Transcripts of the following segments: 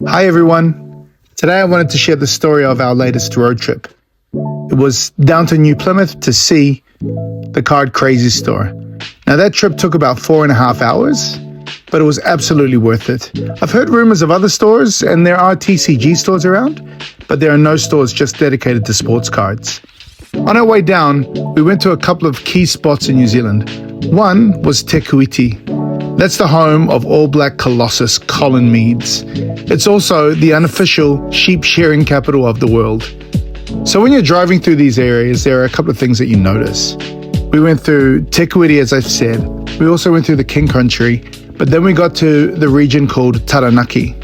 Hi everyone. Today I wanted to share the story of our latest road trip. It was down to New Plymouth to see the Card Crazy store. Now that trip took about 4.5 hours, but it was absolutely worth it. I've heard rumors of other stores and there are TCG stores around, but there are no stores just dedicated to sports cards. On our way down, we went to a couple of key spots in New Zealand. One was Te Kuiti. That's the home of All Black Colossus Colin Meads. It's also the unofficial sheep shearing capital of the world. So when you're driving through these areas, there are a couple of things that you notice. We went through Te Kuiti, as I've said. We also went through the King Country, but then we got to the region called Taranaki.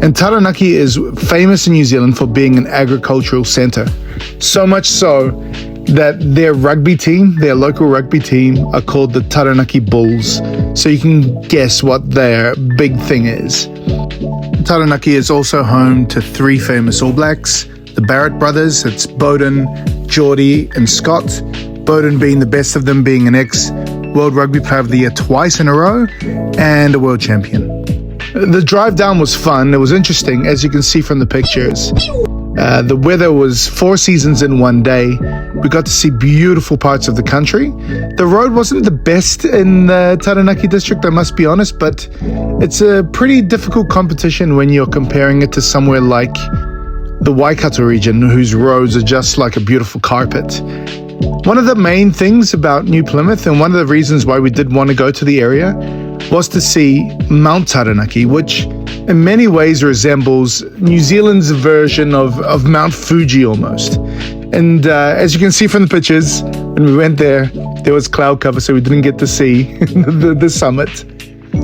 And Taranaki is famous in New Zealand for being an agricultural centre. So much so that their rugby team, their local rugby team, are called the Taranaki Bulls. So you can guess what their big thing is. Taranaki is also home to 3 famous All Blacks, the Barrett brothers. It's Bowden, Geordie and Scott. Bowden being the best of them, being an ex-World Rugby Player of the Year twice in a row and a world champion. The drive down was fun. It was interesting, as you can see from the pictures. The weather was 4 seasons in one day. We got to see beautiful parts of the country. The road wasn't the best in the Taranaki district, I must be honest, but it's a pretty difficult competition when you're comparing it to somewhere like the Waikato region, whose roads are just like a beautiful carpet. One of the main things about New Plymouth, and one of the reasons why we did want to go to the area, was to see Mount Taranaki, which in many ways resembles New Zealand's version of Mount Fuji almost. And as you can see from the pictures, when we went there was cloud cover, so we didn't get to see the summit.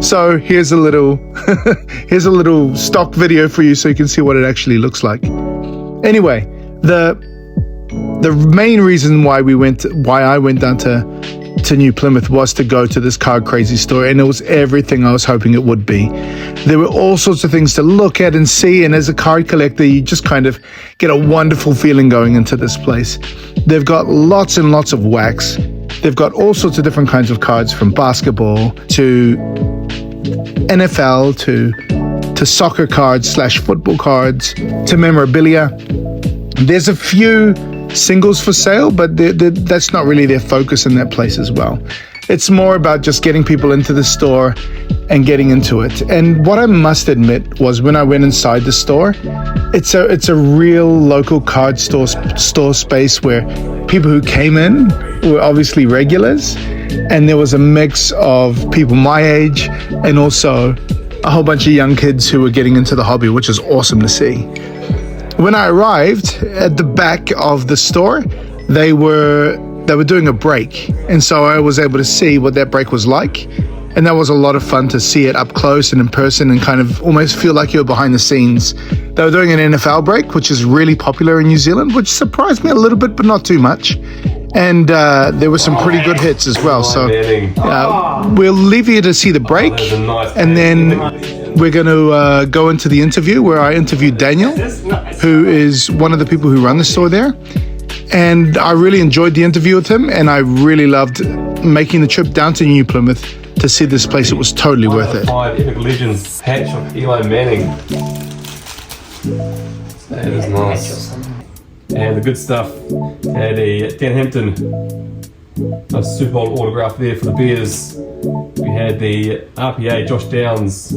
So here's a little here's a little stock video for you so you can see what it actually looks like. Anyway, the main reason why I went down to New Plymouth was to go to this Card Crazy store, and it was everything I was hoping it would be. There were all sorts of things to look at and see, and as a card collector, you just kind of get a wonderful feeling going into this place. They've got lots and lots of wax. They've got all sorts of different kinds of cards, from basketball to NFL to soccer cards / football cards to memorabilia. There's a few singles for sale, but that's not really their focus in that place as well. It's more about just getting people into the store and getting into it. And what I must admit was, when I went inside the store, it's a real local card store space where people who came in were obviously regulars, and there was a mix of people my age and also a whole bunch of young kids who were getting into the hobby, which is awesome to see. When I arrived at the back of the store, they were doing a break, and so I was able to see what that break was like, and that was a lot of fun to see it up close and in person and kind of almost feel like you were behind the scenes. They were doing an NFL break, which is really popular in New Zealand, which surprised me a little bit, but not too much. And there were some pretty good hits as well. So we'll leave you to see the break, and then we're going to go into the interview where I interviewed Daniel, who is one of the people who run the store there. And I really enjoyed the interview with him, and I really loved making the trip down to New Plymouth to see this place. It was totally worth it. 5 Epic Legends patch of Eli Manning. That is nice. And the good stuff, had a Dan Hampton, a Super Bowl autograph there for the Bears. We had the RPA Josh Downs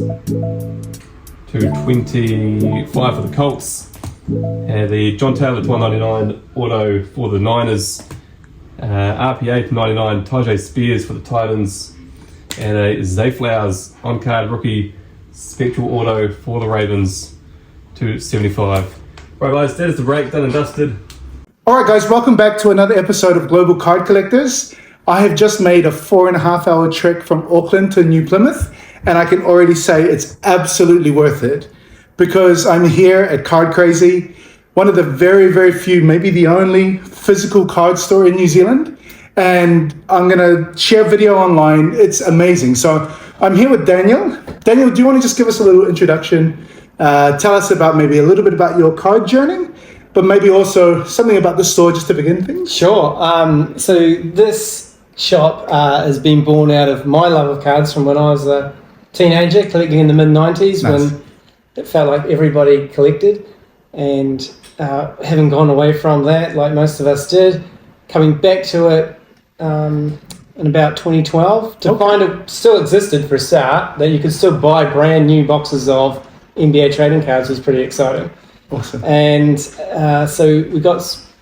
/25 for the Colts. And the John Taylor /199 auto for the Niners. RPA /99 Tajay Spears for the Titans. And a Zay Flowers on-card rookie spectral auto for the Ravens /75. Right guys, that is the break, done and dusted. Alright guys, welcome back to another episode of Global Card Collectors. I have just made a 4.5 hour trek from Auckland to New Plymouth, and I can already say it's absolutely worth it, because I'm here at Card Crazy, one of the very, very few, maybe the only physical card store in New Zealand. and I'm going to share video online. It's amazing. So I'm here with Daniel. Daniel, do you want to just give us a little introduction? Tell us about maybe a little bit about your card journey, but maybe also something about the store just to begin things. Sure. So this shop has been born out of my love of cards from when I was a teenager, collecting in the mid-90s. Nice. When it felt like everybody collected, and having gone away from that, like most of us did, coming back to it in about 2012 to find it still existed for a start, that you could still buy brand new boxes of NBA trading cards was pretty exciting. Awesome. And so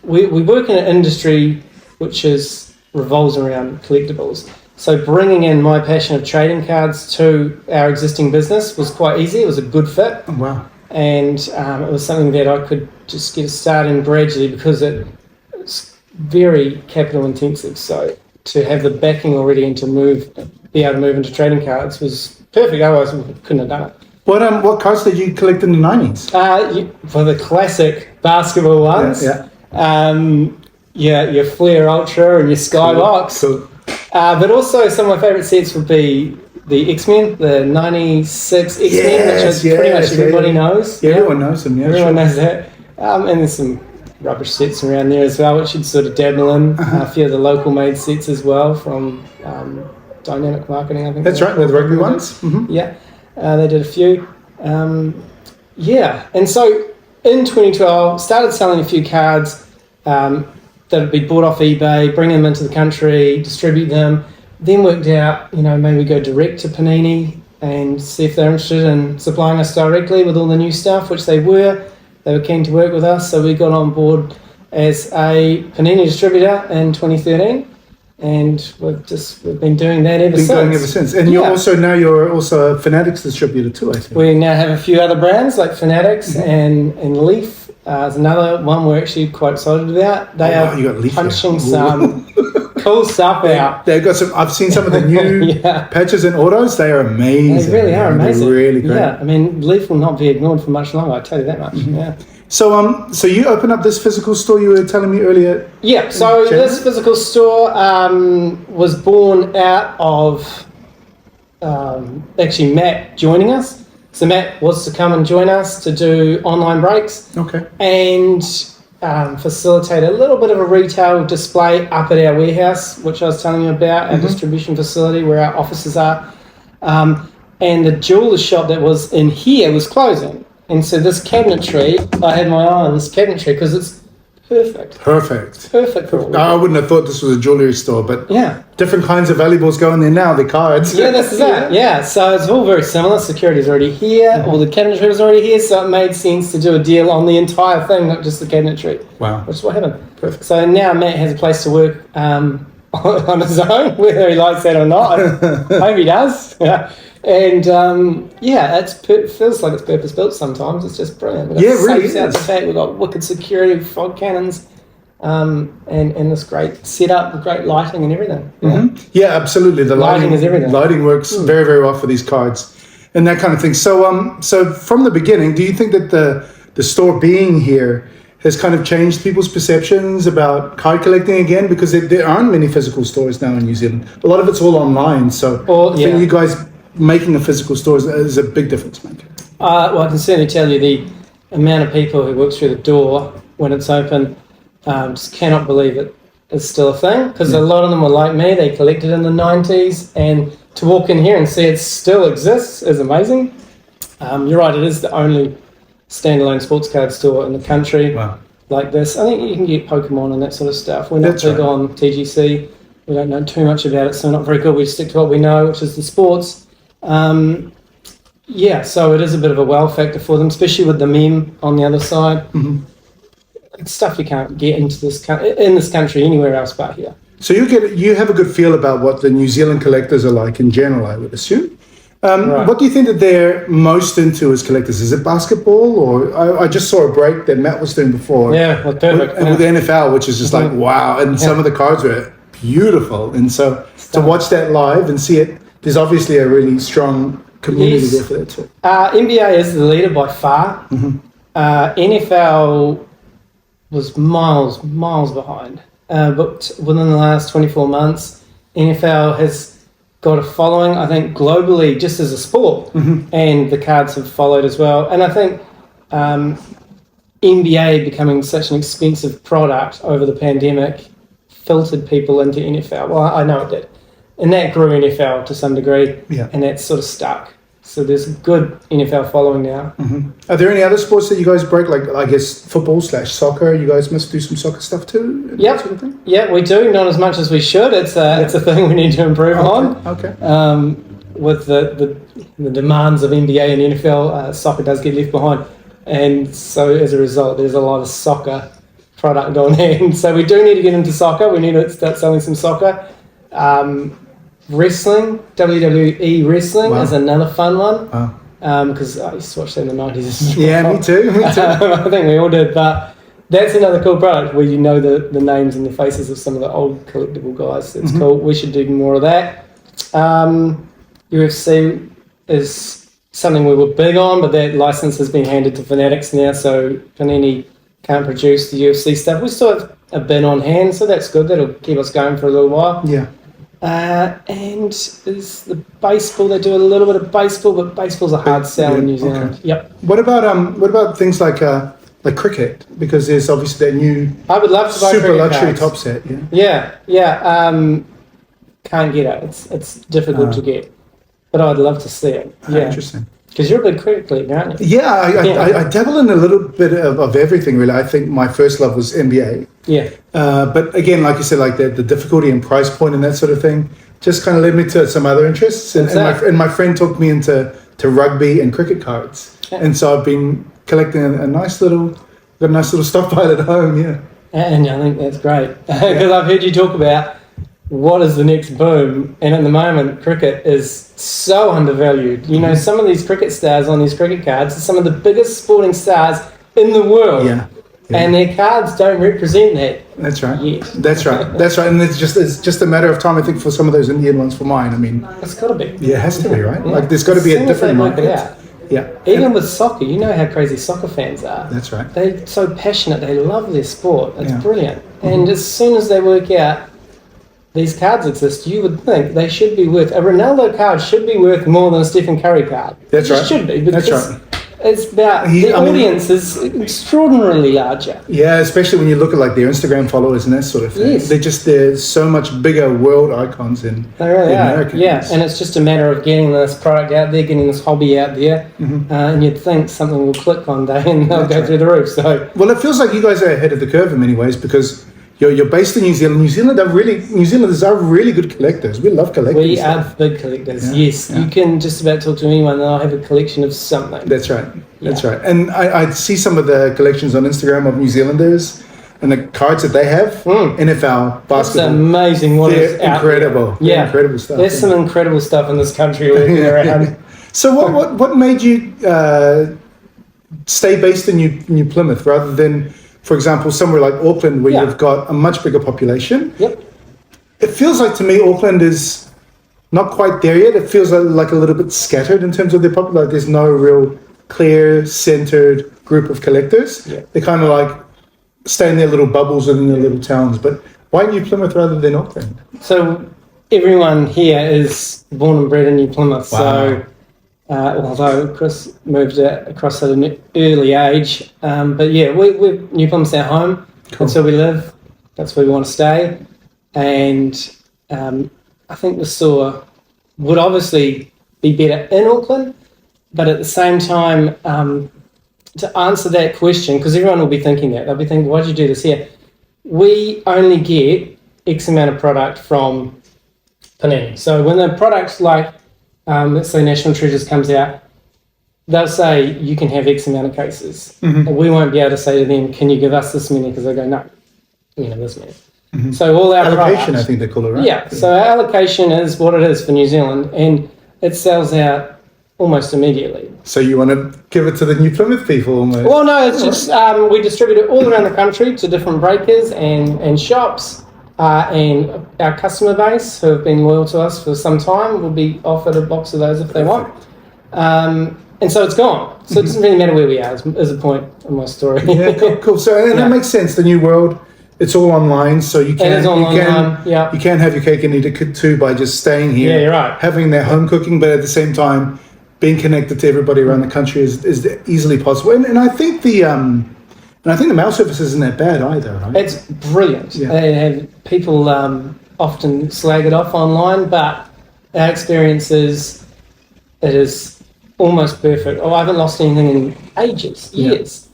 we work in an industry which revolves around collectibles. So bringing in my passion of trading cards to our existing business was quite easy. It was a good fit. Oh, wow. And it was something that I could just get started gradually because it's very capital intensive. So to have the backing already and to be able to move into trading cards was perfect. Otherwise, we couldn't have done it. What cards did you collect in the 90s? For the classic basketball ones, your Flair Ultra and your Skybox. Cool. But also some of my favourite sets would be the X-Men, the 96 X-Men, which pretty much everybody knows. Yeah, everyone knows them, Everyone knows that. And there's some rubbish sets around there as well, which you'd sort of dabble in. A few of the local made sets as well from Dynamic Marketing, I think. That's right, the rugby ones. Mm-hmm. Yeah, they did a few. And so in 2012, started selling a few cards that would be bought off eBay, bring them into the country, distribute them. Then worked out, maybe go direct to Panini and see if they're interested in supplying us directly with all the new stuff, which they were. They were keen to work with us, so we got on board as a Panini distributor in 2013. And we've been doing that ever since. And you're also a Fanatics distributor too, I think. We now have a few other brands like Fanatics and Leaf. There's another one we're actually quite excited about. They are punching some cool stuff out. They've got some. I've seen some of the new patches and autos. They are amazing. They really are amazing. They're really great. Yeah, I mean, Leaf will not be ignored for much longer. I tell you that much. Mm-hmm. Yeah. So you opened up this physical store you were telling me earlier? Yeah, so this physical store was born out of actually Matt joining us. So Matt was to come and join us to do online breaks. Okay. And facilitate a little bit of a retail display up at our warehouse, which I was telling you about, our distribution facility where our offices are. And the jeweler shop that was in here was closing. And so this cabinetry, I had my eye on this cabinetry because it's perfect. Perfect for all. I wouldn't have thought this was a jewellery store, but different kinds of valuables go in there now, the cards. Yeah, this is it. Yeah, so it's all very similar. Security's already here, all the cabinetry was already here, so it made sense to do a deal on the entire thing, not just the cabinetry. Wow. Which is what happened. Perfect. So now Matt has a place to work on his own, whether he likes that or not. I hope he does. Yeah. And it feels like it's purpose built sometimes. It's just brilliant. We've got really safes out the back. We've got wicked security, fog cannons, and this great setup, great lighting and everything. Yeah, yeah, absolutely. The lighting is everything. Lighting works very, very well for these cards and that kind of thing. So from the beginning, do you think that the store being here has kind of changed people's perceptions about card collecting again? Because there aren't many physical stores now in New Zealand. A lot of it's all online. So I think you guys making a physical store is a big difference maker. Well, I can certainly tell you the amount of people who walk through the door when it's open just cannot believe it is still a thing, because a lot of them were like me. They collected in the 90s, and to walk in here and see it still exists is amazing. You're right, it is the only standalone sports card store in the country like this. I think you can get Pokemon and that sort of stuff. We're not big on TGC. We don't know too much about it, so we're not very good. We stick to what we know, which is the sports. So it is a bit of a wow factor for them, especially with the meme on the other side. It's stuff you can't get in this country anywhere else but here. So you have a good feel about what the New Zealand collectors are like in general, I would assume. What do you think that they're most into as collectors? Is it basketball, or I just saw a break that Matt was doing before? Yeah, well, perfect. With the NFL, which is just like wow, and some of the cards were beautiful, and so to watch that live and see it, there's obviously a really strong community there for that too. NBA is the leader by far. NFL was miles behind. booked within the last 24 months. NFL has got a following, I think, globally, just as a sport, and the cards have followed as well. And I think NBA becoming such an expensive product over the pandemic filtered people into NFL. Well, I know it did. And that grew NFL to some degree, and that's sort of stuck. So there's a good NFL following now. Are there any other sports that you guys break, like I guess football/soccer? You guys must do some soccer stuff too? Yep. Sort of thing? Yeah, we do. Not as much as we should. It's a thing we need to improve on. Okay. With the demands of NBA and NFL, soccer does get left behind. And so as a result, there's a lot of soccer product on hand. So we do need to get into soccer. We need to start selling some soccer. Wrestling, WWE wrestling is another fun one. Because I used to watch that in the 90s. Yeah, me too. I think we all did. But that's another cool product where you know the names and the faces of some of the old collectible guys. It's cool. We should do more of that. UFC is something we were big on, but that license has been handed to Fanatics now, so Panini can't produce the UFC stuff. We still have a bin on hand, so that's good. That'll keep us going for a little while. Yeah. And there's the baseball. They do a little bit of baseball, but baseball's a hard sell in New Zealand. Okay. Yep. What about things like cricket? Because there's obviously that new I would love to buy super cricket luxury cards. top set. Yeah. Yeah. Can't get it. It's difficult to get, but I'd love to see it. Yeah. Interesting. Because you're a big cricket collector, aren't you? Yeah, I dabble in a little bit of everything, really. I think my first love was NBA. Yeah. But again, like you said, like the difficulty and price point and that sort of thing just kind of led me to some other interests. And my friend took me into rugby and cricket cards. Yeah. And so I've been collecting got a nice little stockpile at home, yeah. And I think that's great. Because I've heard you talk about what is the next boom, and at the moment cricket is so undervalued. You know, some of these cricket stars on these cricket cards are some of the biggest sporting stars in the world. Yeah. And their cards don't represent that. That's right. Yet. That's right. And it's just a matter of time, I think, for some of those Indian ones for mine. I mean, It's got to be. yeah, it has to be, right? Yeah. Like there's got to be a different market. Yeah. Even with soccer, you know how crazy soccer fans are. That's right. They're so passionate. They love their sport. It's brilliant. Mm-hmm. And as soon as they work out these cards exist, you would think they should be worth, a Ronaldo card should be worth more than a Stephen Curry card. That's right. It should be, because That's right. it's about, audience is extraordinarily larger. Yeah, especially when you look at like their Instagram followers and that sort of thing. Yes. They're so much bigger world icons than They really are. Americans. Yeah, and it's just a matter of getting this product out there, getting this hobby out there, and you'd think something will click one day and they'll go through the roof. So, well, it feels like you guys are ahead of the curve in many ways because you're based in New Zealand. New Zealanders are really good collectors. We love collecting. we stuff. are big collectors, yes. You can just about talk to anyone and they'll have a collection of something. That's right. That's right. And I see some of the collections on Instagram of New Zealanders and the cards that they have. NFL, basketball. It's amazing what is They're out incredible. there. Yeah. Incredible stuff. There's some incredible stuff in this country working around. So what made you stay based in New Plymouth rather than, for example, somewhere like Auckland where you've got a much bigger population? Yep. It feels like to me Auckland is not quite there yet. It feels like a little bit scattered in terms of their population. Like there's no real clear, centered group of collectors. Yeah. They kind of like stay in their little bubbles and in their little towns. But why New Plymouth rather than Auckland? So everyone here is born and bred in New Plymouth. Wow. So although Chris moved across at an early age, but yeah, we're New Plymouth's our home. Cool. That's where we live. That's where we want to stay. And I think the store would obviously be better in Auckland, but at the same time, to answer that question, because everyone will be thinking that, they'll be thinking, why'd you do this here? We only get X amount of product from Panini. So when the product like, let's say National Treasures comes out, they'll say you can have X amount of cases. And we won't be able to say to them, can you give us this many? Because they go, no, you can have this many. So all our Allocation, products, I think they call it, right? Yeah, so our allocation is what it is for New Zealand, and it sells out almost immediately. So you want to give it to the New Plymouth people almost? Well, no, it's just we distribute it all around the country to different breakers and shops, and our customer base who have been loyal to us for some time will be offered a box of those if they want. And so it's gone. So it doesn't really matter where we are, is a point in my story. Yeah, cool. So and that makes sense. The new world, it's all online, so you can't. It is all online, yeah. You can't have your cake and eat it too by just staying here. Yeah, you're right. Having their home cooking, but at the same time, being connected to everybody around the country is easily possible. And I think the mail service isn't that bad either, right? It's brilliant. Yeah. And people often slag it off online, but our experience is it is almost perfect. I haven't lost anything in ages, years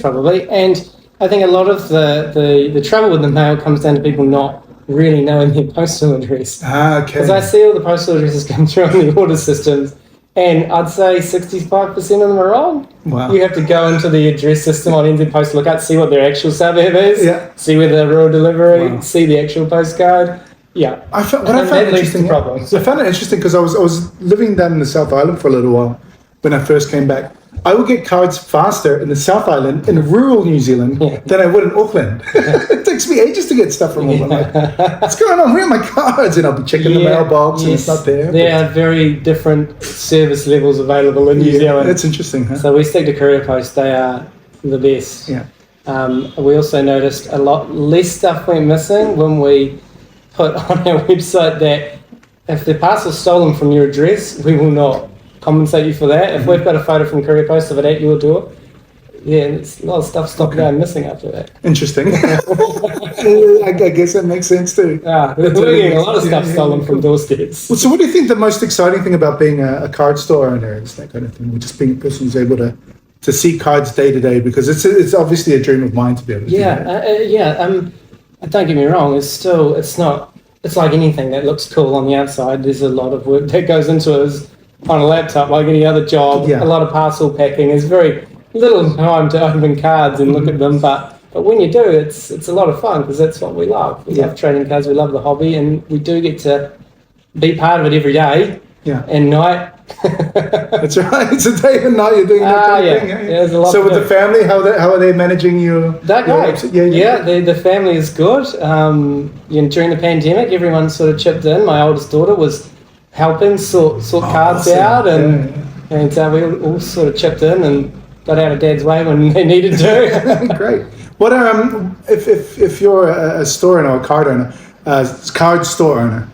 probably. And I think a lot of the trouble with the mail comes down to people not really knowing their postal address. Okay. Because I see all the postal addresses come through on the order systems, and I'd say 65% of them are wrong. Wow. You have to go into the address system on NZ Post Lookout, see what their actual suburb is, see where the rural delivery, see the actual postcode. Yeah. I found it interesting because I was living down in the South Island for a little while when I first came back. I would get cards faster in the South Island, in rural New Zealand, than I would in Auckland. It takes me ages to get stuff from Auckland. Like, what's going on? Where are my cards? And I'll be checking the mailbox and it's not there. There are very different service levels available in New Zealand. That's interesting, huh? So we stick to courier post. They are the best. Yeah. We also noticed a lot less stuff went missing when we put on our website that if the parcel's stolen from your address, we will not compensate you for that. If we've got a photo from courier post of it at your door, it's a lot of stuff stopped going missing after that. Interesting. I guess that makes sense too. We're getting a lot of stuff stolen from doorsteps. Well, so what do you think the most exciting thing about being a card store owner is, that kind of thing? Or just being a person who's able to see cards day to day, because it's obviously a dream of mine to be able to do that. Don't get me wrong, it's like anything that looks cool on the outside. There's a lot of work that goes into it on a laptop, like any other job. A lot of parcel packing. There's very little time to open cards and look at them, but when you do, it's a lot of fun because that's what we love. We love trading cards, we love the hobby, and we do get to be part of it every day and night. That's right. It's a day and night you're doing that kind of thing. There's a lot so with the family, how are they managing you? They're great. The family is good. During the pandemic, everyone sort of chipped in. My oldest daughter was helping sort cards out, and we all sort of chipped in and got out of Dad's way when they needed to. Great. What if you're a store owner or a card store owner?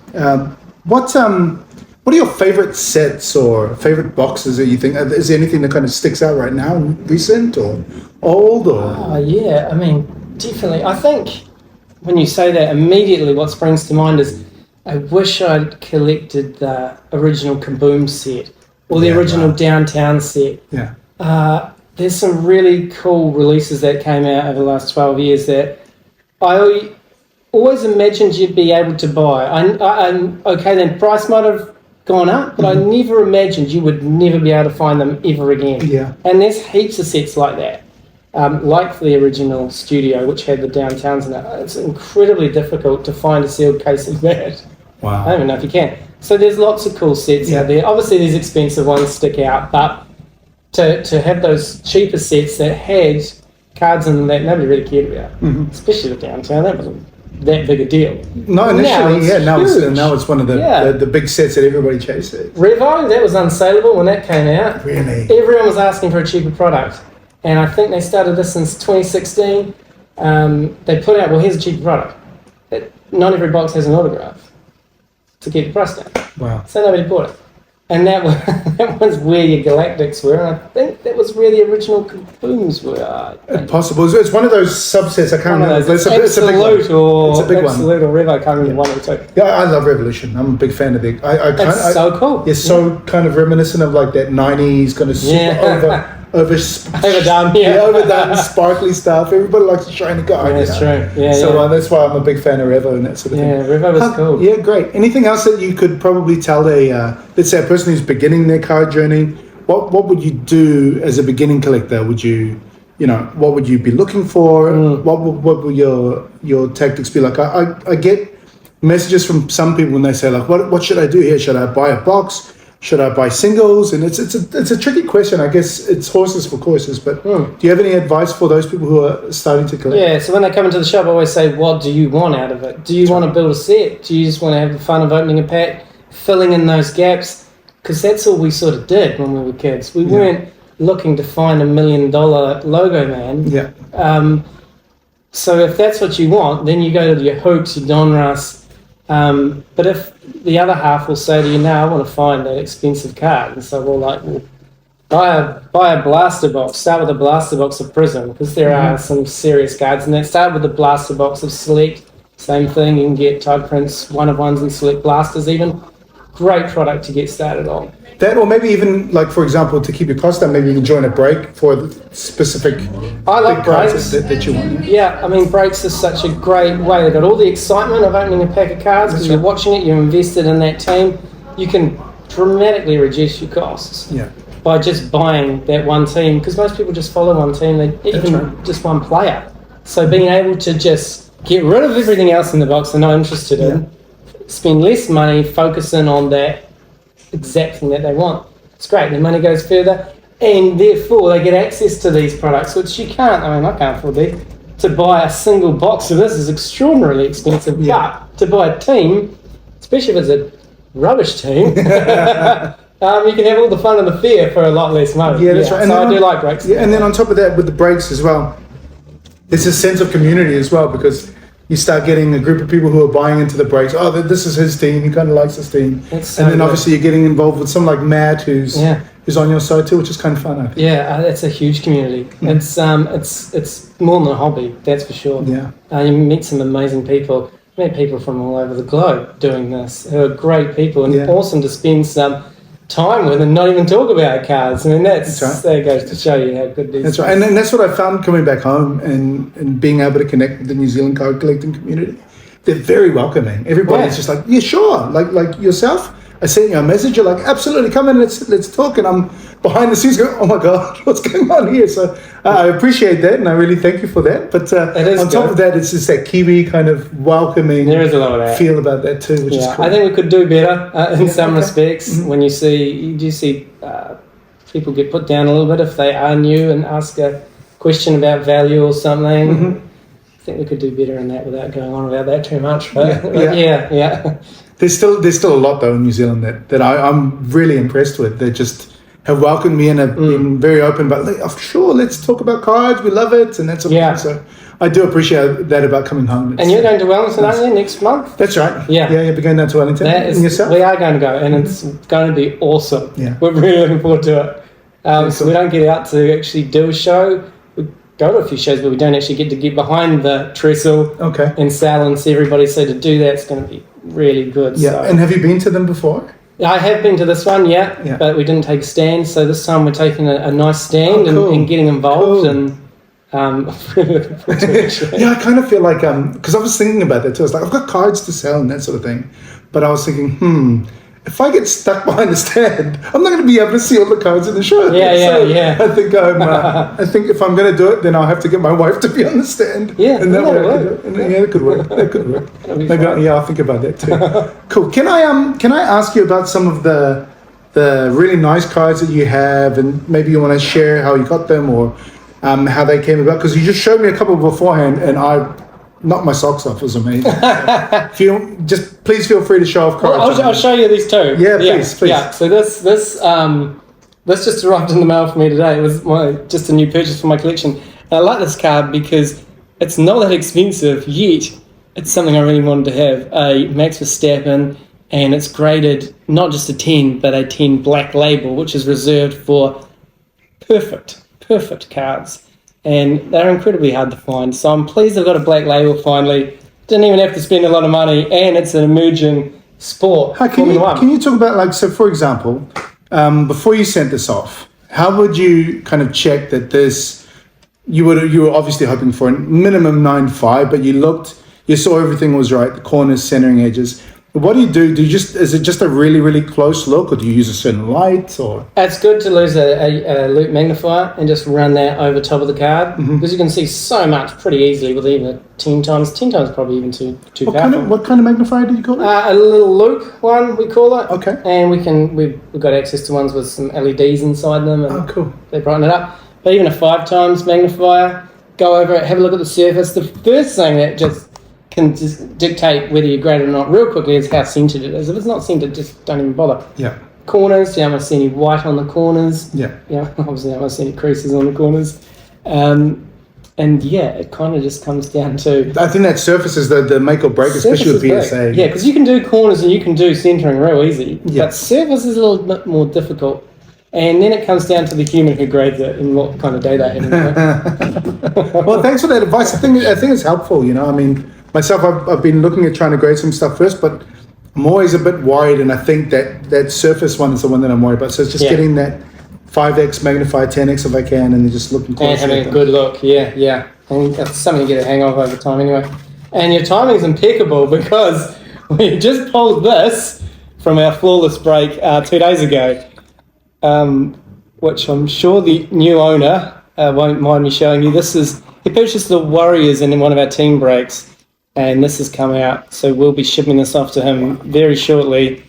What are your favorite sets or favorite boxes that you think? Is there anything that kind of sticks out right now, recent or old? Or I mean, definitely. I think when you say that, immediately what springs to mind is I wish I'd collected the original Kaboom set or the original Downtown set. Yeah. There's some really cool releases that came out over the last 12 years that I always imagined you'd be able to buy. Okay, then price might have gone up, but I never imagined you would never be able to find them ever again. Yeah. And there's heaps of sets like that. Like the original studio, which had the Downtowns in it. It's incredibly difficult to find a sealed case of that. Wow. I don't even know if you can. So there's lots of cool sets out there. Obviously, these expensive ones stick out, but to have those cheaper sets that had cards in them that nobody really cared about, especially the Downtown, that wasn't that big a deal. No, initially, now it's one of the big sets that everybody chases. Revo, that was unsaleable when that came out. Really? Everyone was asking for a cheaper product. And I think they started this since 2016. They put out, here's a cheaper product. Not every box has an autograph to keep the price down. Wow. So nobody bought it. And that was where your Galactics were. And I think that was where the original Kabooms were. Possible. It's one of those subsets. I can't remember. It's a big one. It's a big one. Absolute or Revo, I can't remember one or two. Yeah, I love Revolution. I'm a big fan of it. It's so cool. It's so kind of reminiscent of like that 90s kind of super overdone, sparkly stuff. Everybody likes a shiny card. Yeah, that's true. Yeah, so that's why I'm a big fan of Revo and that sort of thing. Yeah, Revo was cool. Yeah, great. Anything else that you could probably tell let's say a person who's beginning their card journey? What would you do as a beginning collector? Would you, what would you be looking for? What would your tactics be like? I get messages from some people when they say like, what should I do here? Should I buy a box? Should I buy singles? And it's a tricky question. I guess it's horses for courses. But do you have any advice for those people who are starting to collect? Yeah. So when they come into the shop, I always say, what do you want out of it? Do you want to build a set? Do you just want to have the fun of opening a pack, filling in those gaps? Because that's all we sort of did when we were kids. We weren't looking to find $1 million logo man. Yeah. So if that's what you want, then you go to your hooks, your Donruss. But if the other half will say to you, no, I want to find that expensive card. And so we'll buy a blaster box. Start with a blaster box of Prism, because there are some serious cards. And then start with the blaster box of Select. Same thing, you can get Tide Prints, one of ones and Select blasters even. Great product to get started on. That, or maybe even, like, for example, to keep your cost down, maybe you can join a break for the specific I like big cards breaks. that you want. Yeah, I mean, breaks is such a great way. They've got all the excitement of opening a pack of cards because you're watching it, you're invested in that team. You can dramatically reduce your costs by just buying that one team, because most people just follow one team, just one player. So being able to just get rid of everything else in the box they're not interested in, spend less money, focus in on that exact thing that they want. It's great. Their money goes further, and therefore they get access to these products, which you can't. I mean, I can't afford these. To buy a single box of this is extraordinarily expensive. But to buy a team, especially if it's a rubbish team, you can have all the fun and the fear for a lot less money. Yeah, that's right. And so then I do like breaks. Yeah, and then on top of that, with the breaks as well, there's a sense of community as well, because you start getting a group of people who are buying into the breaks. Oh, this is his team. He kind of likes this team. So and then obviously you're getting involved with someone like Matt, who's on your side too, which is kind of fun. I think. Yeah, it's a huge community. It's more than a hobby, that's for sure. Yeah. You meet some amazing people. I met people from all over the globe doing this who are great people and awesome to spend some time with and not even talk about cards. I mean, that goes to show you how good these. That's right, and that's what I found coming back home and being able to connect with the New Zealand card collecting community. They're very welcoming. Everybody's just like, yeah, sure, like yourself. I sent you a message. You're like, absolutely, come in, let's talk. And I'm behind the scenes going, oh my god, what's going on here? So I appreciate that, and I really thank you for that. But on top of that, it's just that Kiwi kind of welcoming. There is a lot of that feel about that too, which is cool. I think we could do better in some respects. When you do see people get put down a little bit if they are new and ask a question about value or something. I think we could do better in that without going on about that too much. But yeah. There's still a lot though in New Zealand that I'm really impressed with. They just have welcomed me and have been very open about, like, oh, sure, let's talk about cards. We love it and that sort of thing. So I do appreciate that about coming home. And you're going to Wellington, aren't you, next month? That's right. Yeah, you're going down to Wellington. And yourself? We are going to go, and it's going to be awesome. Yeah. We're really looking forward to it. So we don't get out to actually do a show. We go to a few shows, but we don't actually get to get behind the trestle and silence everybody. So to do that, it's going to be really good. Yeah. So. And have you been to them before? I have been to this one, but we didn't take a stand. So this time we're taking a nice stand and getting involved and really looking forward to it. I kind of feel like, because I was thinking about that too. I was like, I've got cards to sell and that sort of thing. But I was thinking, if I get stuck behind the stand, I'm not going to be able to see all the cards in the show. I think if I'm going to do it, then I'll have to get my wife to be on the stand. Yeah, and that could work. That could work. Maybe I'll think about that too. Cool. Can I ask you about some of the really nice cards that you have, and maybe you want to share how you got them or how they came about? Because you just showed me a couple beforehand, and I knocked my socks off. It was amazing. Please feel free to show off cards. I'll show you these two. Yeah, please. Yeah. So this just arrived in the mail for me today. It was just a new purchase for my collection. And I like this card because it's not that expensive, yet it's something I really wanted to have. A Max Verstappen, and it's graded not just a 10, but a 10 black label, which is reserved for perfect cards. And they're incredibly hard to find. So I'm pleased I've got a black label finally. Didn't even have to spend a lot of money, and it's an emerging sport. Can you talk about, like, so for example, before you sent this off, how would you kind of check that this, you were obviously hoping for a minimum 9.5, but you saw everything was right, the corners, centering edges. What do you do? Is it just a really, really close look, or do you use a certain light? Or it's good to lose a loop magnifier and just run that over top of the card, because you can see so much pretty easily with even a 10 times. 10 times probably even too powerful. What kind of magnifier do you call it? A little loop one, we call it. Okay. And we've got access to ones with some LEDs inside them, and cool. They brighten it up. But even a 5 times magnifier, go over it, have a look at the surface. The first thing that just can just dictate whether you're graded or not real quickly is how centered it is. If it's not centered, just don't even bother. Yeah. Corners, you don't want to see any white on the corners. Yeah. Obviously, I don't want to see any creases on the corners. yeah, it kind of just comes down to I think that surface is the make or break, especially with surface is PSA. great. Yeah, because you can do corners and you can do centering real easy, Yeah. but surface is a little bit more difficult. And then it comes down to the human who grades it and what kind of day they have. Well, thanks for that advice. I think it's helpful. You know, I mean, myself, I've been looking at trying to grade some stuff first, but I'm always a bit worried, and I think that surface one is the one that I'm worried about. So it's just getting that 5x magnified 10x if I can, and then just looking closer. And having a good look, yeah. And that's something you get a hang of over time anyway. And your timing's impeccable because we just pulled this from our flawless break 2 days ago, which I'm sure the new owner won't mind me showing you. He purchased the Warriors in one of our team breaks, and this has come out. So we'll be shipping this off to him very shortly,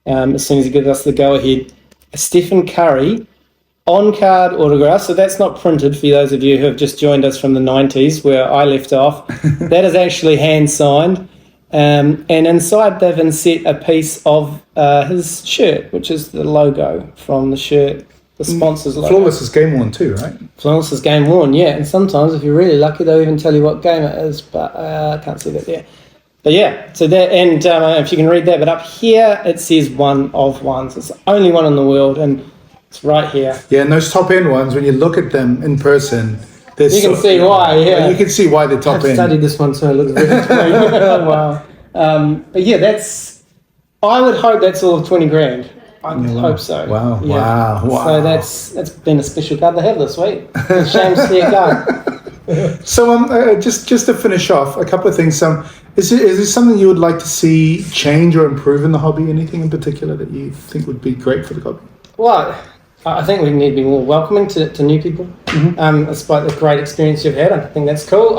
as soon as he gives us the go-ahead. A Stephen Curry on-card autograph. So that's not printed for those of you who have just joined us from the 90s where I left off. That is actually hand-signed. And inside they've inset a piece of his shirt, which is the logo from the shirt, the sponsor's logo. Flawless is game worn too, right? Flawless is game worn, yeah. And sometimes if you're really lucky, they'll even tell you what game it is, but I can't see that there. But yeah, so that, and if you can read that, but up here it says 1 of 1. So it's the only one in the world, and it's right here. Yeah, and those top end ones, when you look at them in person, You can see why, yeah. You can see why they're top I've end. studied this one, so it looks very clean. Oh, wow. But yeah, I would hope that's all of 20 grand. I would hope so. Wow, Yeah. wow. So that's been a special card to have this week. Shame to see it go. So just to finish off, a couple of things. Is there something you would like to see change or improve in the hobby? Anything in particular that you think would be great for the hobby? Well, I think we need to be more welcoming to new people, despite the great experience you've had. I think that's cool.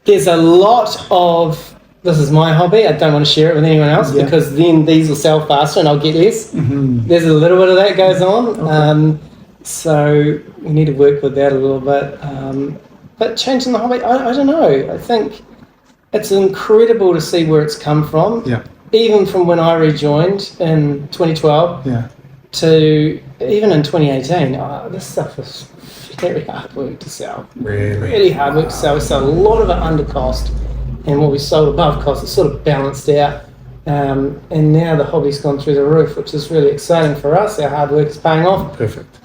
There's a lot of, this is my hobby, I don't want to share it with anyone else because then these will sell faster and I'll get less. Mm-hmm. There's a little bit of that goes on. Okay. So we need to work with that a little bit. But changing the hobby, I don't know. I think it's incredible to see where it's come from. Yeah. Even from when I rejoined in 2012. Yeah. To even in 2018, this stuff was very hard work to sell. Really hard work to sell. We sold a lot of it under cost, and what we sold above cost, it sort of balanced out. And now the hobby's gone through the roof, which is really exciting for us. Our hard work is paying off. Perfect.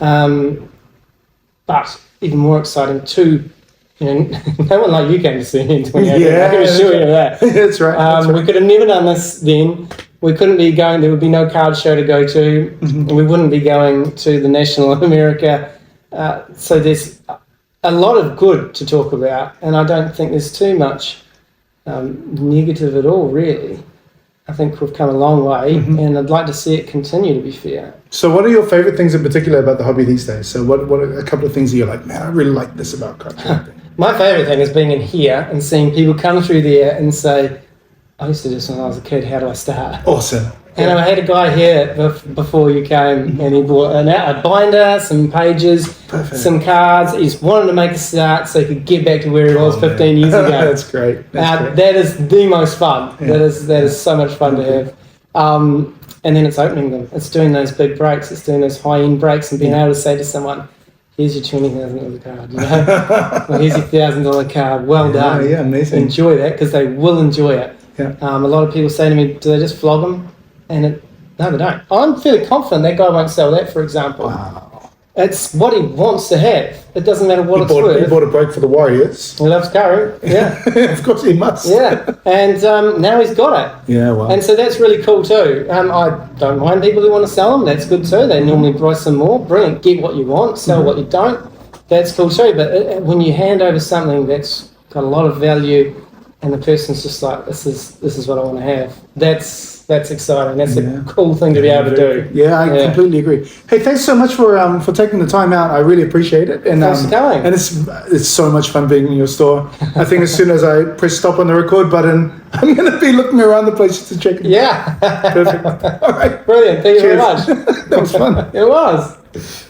But even more exciting too, no one like you came to see me in 2018. I can assure you of that. That's right. We could have never done this then. We couldn't be going, there would be no card show to go to, and we wouldn't be going to the National of America. So there's a lot of good to talk about, and I don't think there's too much negative at all, really. I think we've come a long way, and I'd like to see it continue, to be fair. So what are your favourite things in particular about the hobby these days? So what are a couple of things that you're like, man, I really like this about card? My favourite thing is being in here and seeing people come through there and say, I used to do this when I was a kid, how do I start? Awesome. And I had a guy here before you came, and he bought a binder, some pages, some cards. He just wanted to make a start so he could get back to where he was 15 years ago. That's great. That is the most fun. Yeah. That is so much fun to have. And then it's opening them. It's doing those big breaks. It's doing those high-end breaks and being able to say to someone, here's your $20,000 card, well, here's your $1,000 card. Well done. Yeah, amazing. Enjoy that, because they will enjoy it. Yeah. A lot of people say to me, do they just flog them? And no, they don't. I'm fairly confident that guy won't sell that, for example. Wow. It's what he wants to have. It doesn't matter what it's worth. He bought a break for the Warriors. He loves Curry, yeah. Of course he must. Yeah, and now he's got it. Yeah, wow. And so that's really cool too. I don't mind people who want to sell them. That's good too. They normally price them more. Brilliant. Get what you want, sell what you don't. That's cool too. But when you hand over something that's got a lot of value, and the person's just like, this is what I want to have. That's exciting. That's a cool thing to be able to do. Yeah, I completely agree. Hey, thanks so much for taking the time out. I really appreciate it. And thanks for coming. And it's so much fun being in your store. I think as soon as I press stop on the record button, I'm going to be looking around the place to check it. Yeah. Perfect. All right. Brilliant. Thank you very much. That was fun. It was.